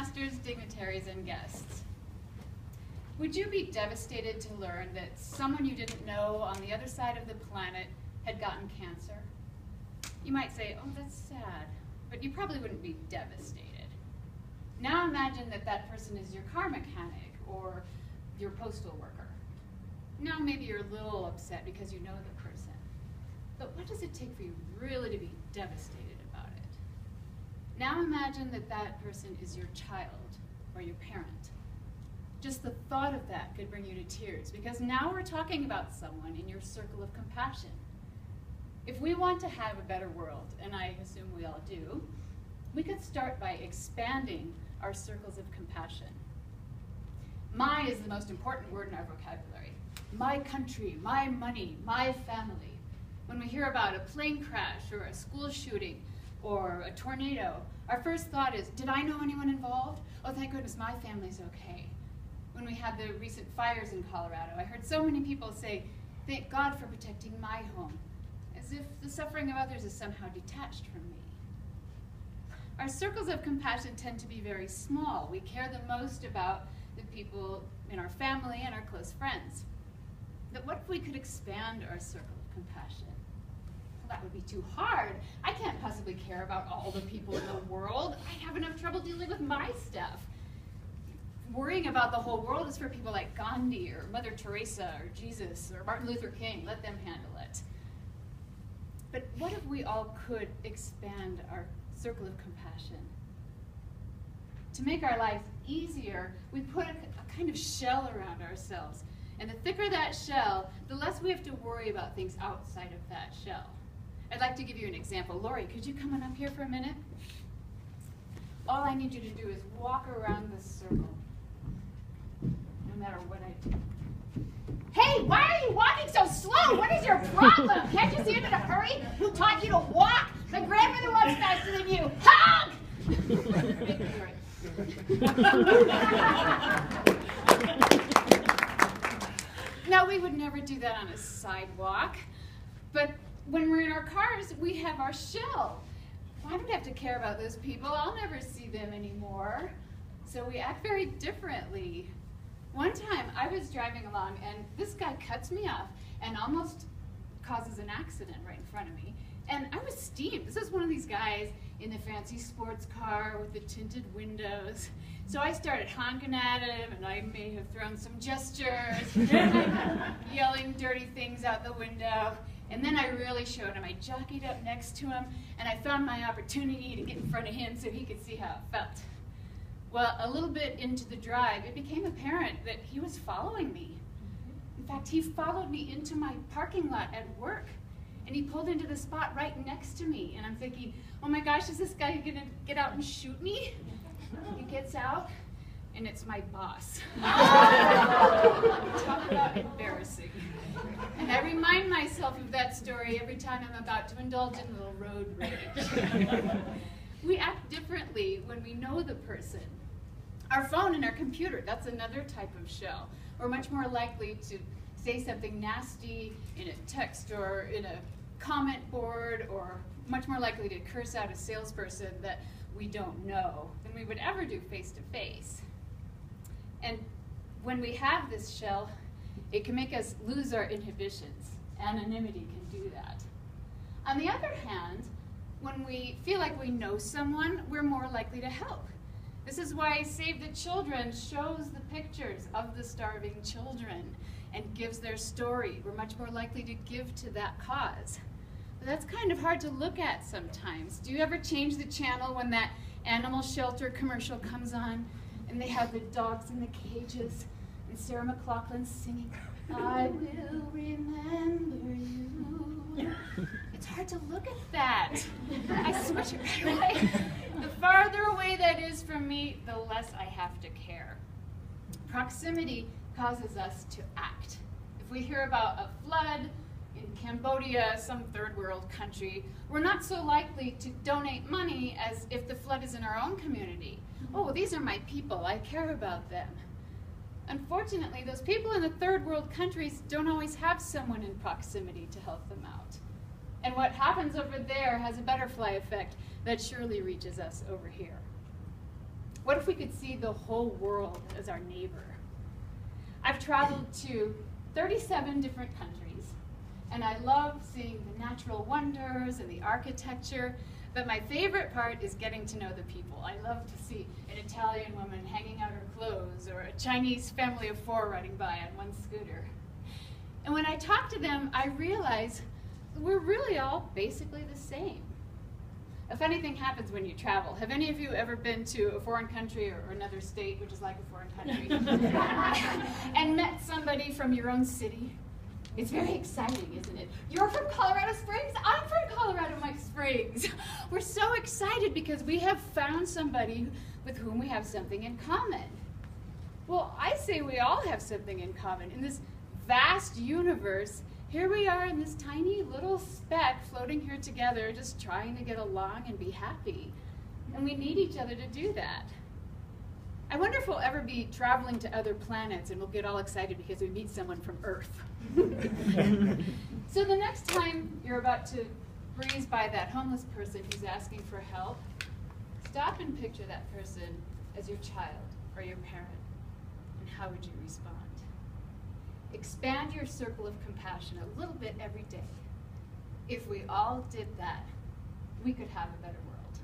Toastmasters, dignitaries, and guests. Would you be devastated to learn that someone you didn't know on the other side of the planet had gotten cancer? You might say, oh, that's sad, but you probably wouldn't be devastated. Now imagine that that person is your car mechanic or your postal worker. Now maybe you're a little upset because you know the person. But what does it take for you really to be devastated about it? Now imagine that that person is your child or your parent. Just the thought of that could bring you to tears, because now we're talking about someone in your circle of compassion. If we want to have a better world, and I assume we all do, we could start by expanding our circles of compassion. My is the most important word in our vocabulary. My country, my money, my family. When we hear about a plane crash or a school shooting or a tornado, our first thought is, did I know anyone involved? Oh, thank goodness my family's okay. When we had the recent fires in Colorado, I heard so many people say, thank God for protecting my home, as if the suffering of others is somehow detached from me. Our circles of compassion tend to be very small. We care the most about the people in our family and our close friends. But what if we could expand our circle of compassion? Well, that would be too hard. I can't possibly care about all the people in the world. I have enough trouble dealing with my stuff. Worrying about the whole world is for people like Gandhi or Mother Teresa or Jesus or Martin Luther King. Let them handle it. But what if we all could expand our circle of compassion? To make our lives easier, we put a kind of shell around ourselves. And the thicker that shell, the less we have to worry about things outside of that shell. I'd like to give you an example. Laurie, could you come on up here for a minute? All I need you to do is walk around this circle, no matter what I do. Hey, why are you walking so slow? What is your problem? Can't you see I'm in a hurry? Who taught you to walk? My grandmother walks faster than you. Honk! Now, we would never do that on a sidewalk, but when we're in our cars, we have our shell. Well, I don't have to care about those people. I'll never see them anymore. So we act very differently. One time, I was driving along, and this guy cuts me off and almost causes an accident right in front of me. And I was steamed. This is one of these guys in the fancy sports car with the tinted windows. So I started honking at him, and I may have thrown some gestures, yelling dirty things out the window. And then I really showed him. I jockeyed up next to him, and I found my opportunity to get in front of him so he could see how it felt. Well, a little bit into the drive, it became apparent that he was following me. In fact, he followed me into my parking lot at work, and he pulled into the spot right next to me. And I'm thinking, oh my gosh, is this guy gonna get out and shoot me? He gets out, and it's my boss. Talk about embarrassing. And I remind myself of that story every time I'm about to indulge in a little road rage. We act differently when we know the person. Our phone and our computer, that's another type of shell. We're much more likely to say something nasty in a text or in a comment board, or much more likely to curse out a salesperson that we don't know than we would ever do face to face. And when we have this shell, it can make us lose our inhibitions. Anonymity can do that. On the other hand, when we feel like we know someone, we're more likely to help. This is why Save the Children shows the pictures of the starving children and gives their story. We're much more likely to give to that cause. But that's kind of hard to look at sometimes. Do you ever change the channel when that animal shelter commercial comes on and they have the dogs in the cages and Sarah McLachlan's singing, I will remember you. It's hard to look at that. I switch it right away. The farther away that is from me, the less I have to care. Proximity causes us to act. If we hear about a flood in Cambodia, some third world country, we're not so likely to donate money as if the flood is in our own community. Oh, these are my people. I care about them. Unfortunately, those people in the third world countries don't always have someone in proximity to help them out. And what happens over there has a butterfly effect that surely reaches us over here. What if we could see the whole world as our neighbor? I've traveled to 37 different countries, and I love seeing the natural wonders and the architecture, but my favorite part is getting to know the people. I love to see an Italian woman hanging out her clothes, or a Chinese family of 4 riding by on one scooter. And when I talk to them, I realize we're really all basically the same. A funny thing happens when you travel. Have any of you ever been to a foreign country or another state, which is like a foreign country, and met somebody from your own city? It's very exciting, isn't it? You're from Colorado Springs? I'm from Colorado Springs. We're so excited because we have found somebody with whom we have something in common. Well, I say we all have something in common. In this vast universe, here we are in this tiny little speck floating here together, just trying to get along and be happy. And we need each other to do that. I wonder if we'll ever be traveling to other planets and we'll get all excited because we meet someone from Earth. So the next time you're about to breeze by that homeless person who's asking for help, stop and picture that person as your child or your parent. And how would you respond? Expand your circle of compassion a little bit every day. If we all did that, we could have a better world.